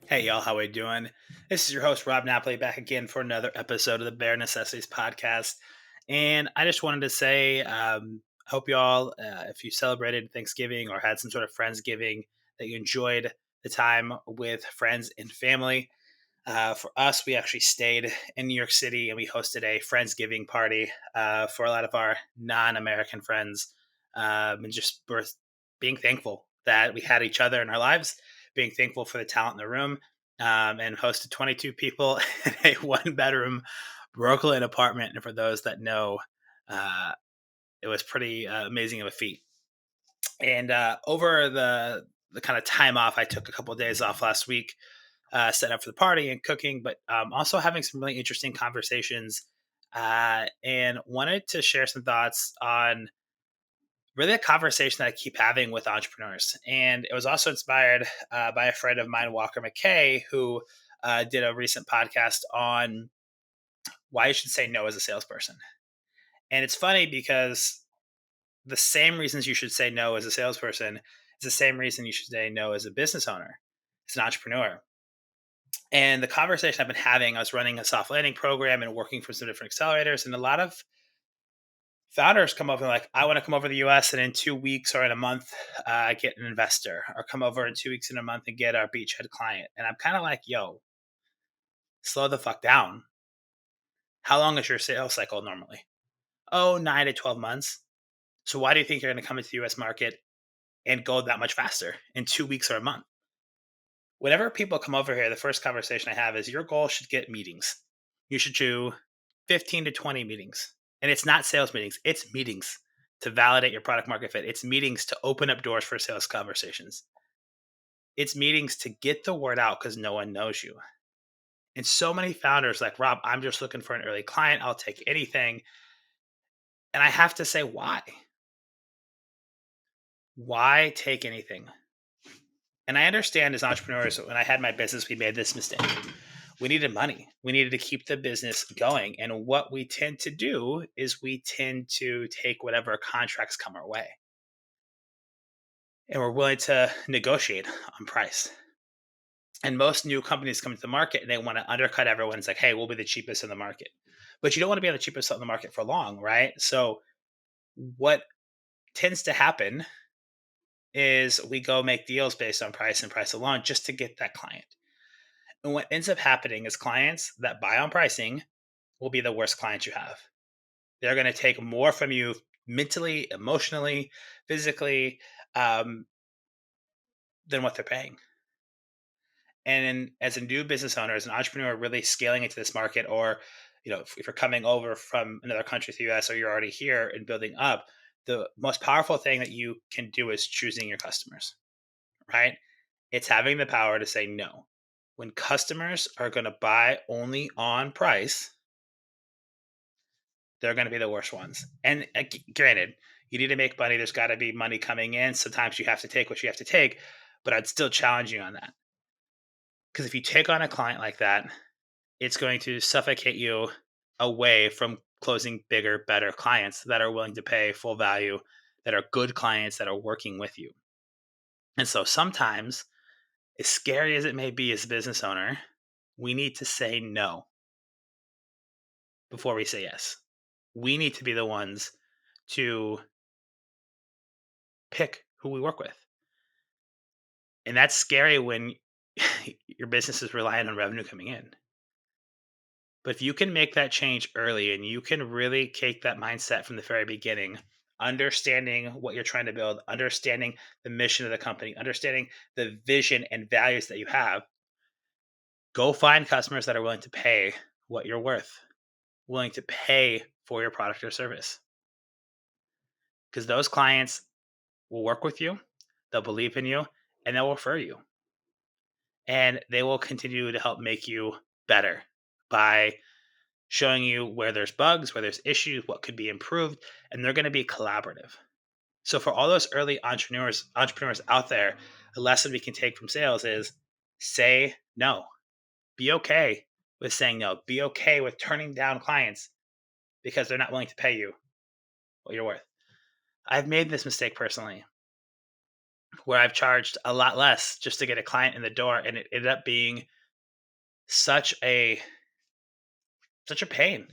Hey y'all, how we doing? This is your host Rob Napoli back again for another episode of the Bare Necessities podcast. And I just wanted to say, I hope y'all, if you celebrated Thanksgiving or had some sort of Friendsgiving, that you enjoyed the time with friends and family. For us, we actually stayed in New York City and we hosted a Friendsgiving party for a lot of our non-American friends, and just worth being thankful that we had each other in our lives, being thankful for the talent in the room, and hosted 22 people in a one-bedroom Brooklyn apartment. And for those that know, uh, it was pretty amazing of a feat. And over the kind of time off, I took a couple of days off last week, setting up for the party and cooking, but also having some really interesting conversations, and wanted to share some thoughts on really a conversation that I keep having with entrepreneurs. And it was also inspired by a friend of mine, Walker McKay, who did a recent podcast on why you should say no as a salesperson. And it's funny because the same reasons you should say no as a salesperson is the same reason you should say no as a business owner, as an entrepreneur. And the conversation I've been having, I was running a soft landing program and working for some different accelerators, and a lot of founders come over and like, I want to come over to the US and in 2 weeks or in a month, get an investor, or come over in 2 weeks in a month and get our beachhead client. And I'm kind of like, yo, slow the fuck down. How long is your sales cycle normally? Oh, 9 to 12 months. So why do you think you're going to come into the US market and go that much faster in 2 weeks or a month? Whenever people come over here, the first conversation I have is your goal should get meetings. You should do 15 to 20 meetings. And it's not sales meetings, it's meetings to validate your product market fit. It's meetings to open up doors for sales conversations. It's meetings to get the word out because no one knows you. And so many founders like, Rob, I'm just looking for an early client. I'll take anything. And I have to say, why? Why take anything? And I understand as entrepreneurs, when I had my business, we made this mistake. We needed money. We needed to keep the business going. And what we tend to do is we tend to take whatever contracts come our way. And we're willing to negotiate on price. And most new companies come to the market and they want to undercut everyone. It's like, hey, we'll be the cheapest in the market. But you don't want to be the cheapest in the market for long, right? So what tends to happen is we go make deals based on price and price alone just to get that client. And what ends up happening is clients that buy on pricing will be the worst clients you have. They're going to take more from you mentally, emotionally, physically, um, than what they're paying. And as a new business owner, as an entrepreneur, really scaling into this market, or if you're coming over from another country to the US, or you're already here and building up, the most powerful thing that you can do is choosing your customers, right? It's having the power to say no. When customers are going to buy only on price, they're going to be the worst ones. And granted, you need to make money. There's got to be money coming in. Sometimes you have to take what you have to take, but I'd still challenge you on that. Because if you take on a client like that, it's going to suffocate you away from closing bigger, better clients that are willing to pay full value, that are good clients that are working with you. And so sometimes, as scary as it may be as a business owner, we need to say no before we say yes. We need to be the ones to pick who we work with. And that's scary when your business is relying on revenue coming in. But if you can make that change early and you can really take that mindset from the very beginning, understanding what you're trying to build, understanding the mission of the company, understanding the vision and values that you have, go find customers that are willing to pay what you're worth, willing to pay for your product or service. Because those clients will work with you, they'll believe in you, and they'll refer you. And they will continue to help make you better by showing you where there's bugs, where there's issues, what could be improved, and they're going to be collaborative. So for all those early entrepreneurs out there, a lesson we can take from sales is say no. Be okay with saying no. Be okay with turning down clients because they're not willing to pay you what you're worth. I've made this mistake personally. where I've charged a lot less just to get a client in the door, and it ended up being such a such a pain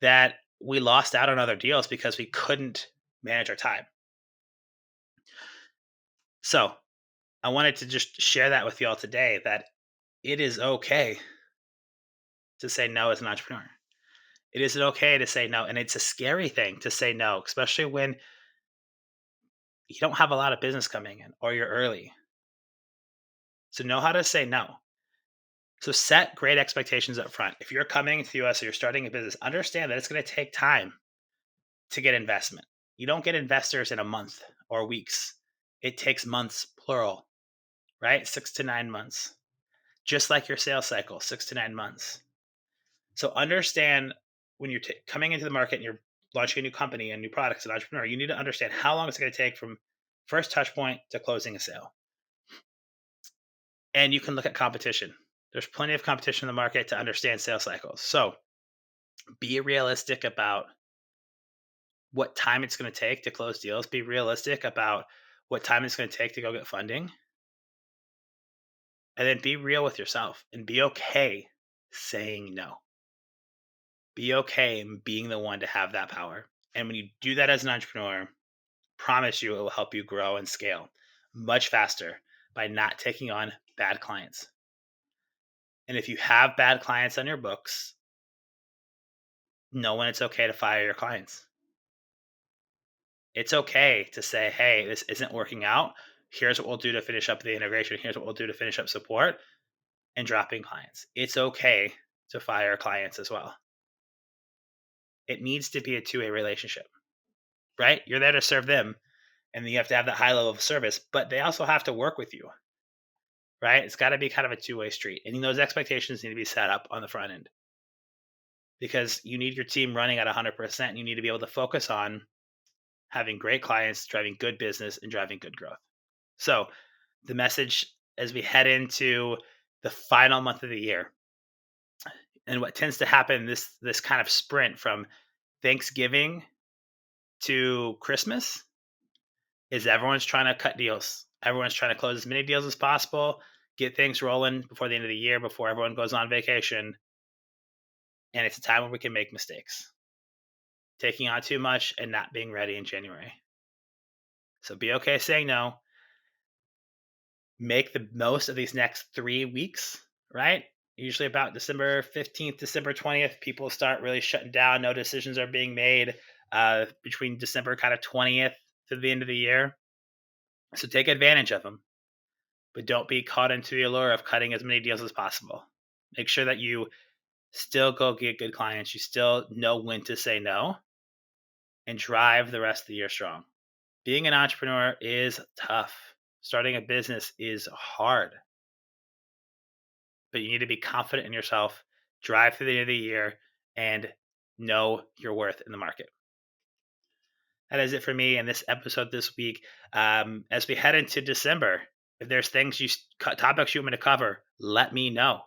that we lost out on other deals because we couldn't manage our time. So I wanted to just share that with y'all today, that it is okay to say no as an entrepreneur. It is okay to say no. And it's a scary thing to say no, especially when you don't have a lot of business coming in or you're early. So know how to say no. So set great expectations up front. If you're coming to us or you're starting a business, understand that it's going to take time to get investment. You don't get investors in a month or weeks. It takes months, plural, right? 6 to 9 months. Just like your sales cycle, 6 to 9 months. So understand when you're coming into the market and you're launching a new company and new products as an entrepreneur, you need to understand how long it's going to take from first touch point to closing a sale. And you can look at competition. There's plenty of competition in the market to understand sales cycles. So be realistic about what time it's going to take to close deals. Be realistic about what time it's going to take to go get funding. And then be real with yourself and be okay saying no. Be okay in being the one to have that power. And when you do that as an entrepreneur, promise you it will help you grow and scale much faster by not taking on bad clients. And if you have bad clients on your books, know when it's okay to fire your clients. It's okay to say, hey, this isn't working out. Here's what we'll do to finish up the integration. Here's what we'll do to finish up support and dropping clients. It's okay to fire clients as well. It needs to be a two-way relationship, right? You're there to serve them and you have to have that high level of service, but they also have to work with you, right? It's got to be kind of a two-way street. And those expectations need to be set up on the front end because you need your team running at 100%. You need to be able to focus on having great clients, driving good business, and driving good growth. So, the message as we head into the final month of the year, and what tends to happen this kind of sprint from Thanksgiving to Christmas is everyone's trying to cut deals. Everyone's trying to close as many deals as possible, get things rolling before the end of the year, before everyone goes on vacation. And it's a time when we can make mistakes, taking on too much and not being ready in January. So be okay saying no. Make the most of these next 3 weeks, right? Usually about December 15th, December 20th, people start really shutting down. No decisions are being made between December kind of 20th to the end of the year. So take advantage of them, but don't be caught into the allure of cutting as many deals as possible. Make sure that you still go get good clients. You still know when to say no and drive the rest of the year strong. Being an entrepreneur is tough. Starting a business is hard, but you need to be confident in yourself, drive through the end of the year, and know your worth in the market. That is it for me in this episode this week. As we head into December, if there's things topics you want me to cover, let me know.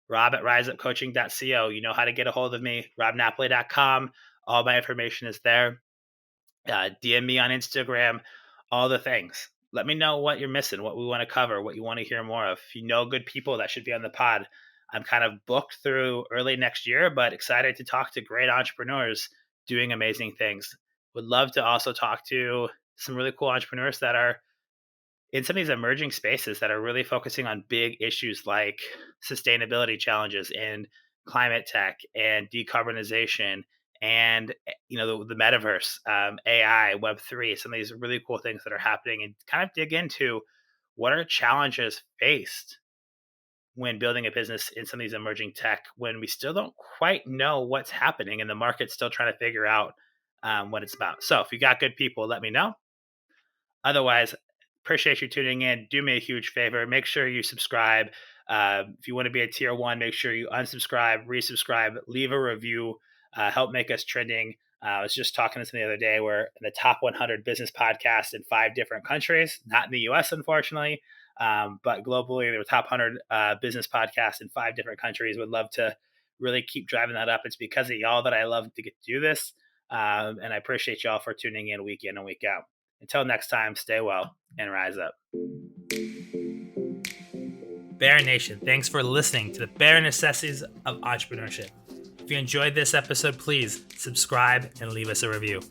Rob at riseupcoaching.co. You know how to get a hold of me, robnapoli.com. All my information is there. DM me on Instagram, all the things. Let me know what you're missing, what we want to cover, what you want to hear more of. If you know good people that should be on the pod, I'm kind of booked through early next year, but excited to talk to great entrepreneurs doing amazing things. Would love to also talk to some really cool entrepreneurs that are in some of these emerging spaces that are really focusing on big issues like sustainability challenges and climate tech and decarbonization and the metaverse, AI, Web3, some of these really cool things that are happening, and kind of dig into what are challenges faced when building a business in some of these emerging tech when we still don't quite know what's happening and the market's still trying to figure out what it's about. So if you got good people, let me know. Otherwise, appreciate you tuning in. Do me a huge favor. Make sure you subscribe. If you want to be a tier one, make sure you unsubscribe, resubscribe, leave a review, help make us trending. I was just talking to somebody the other day. We're in the top 100 business podcasts in 5 different countries, not in the US, unfortunately, but globally, there were top 100 business podcasts in 5 different countries. Would love to really keep driving that up. It's because of y'all that I love to get to do this. And I appreciate y'all for tuning in week and week out. Until next time, stay well and rise up. Bear Nation, thanks for listening to the Bare Necessities of Entrepreneurship. If you enjoyed this episode, please subscribe and leave us a review.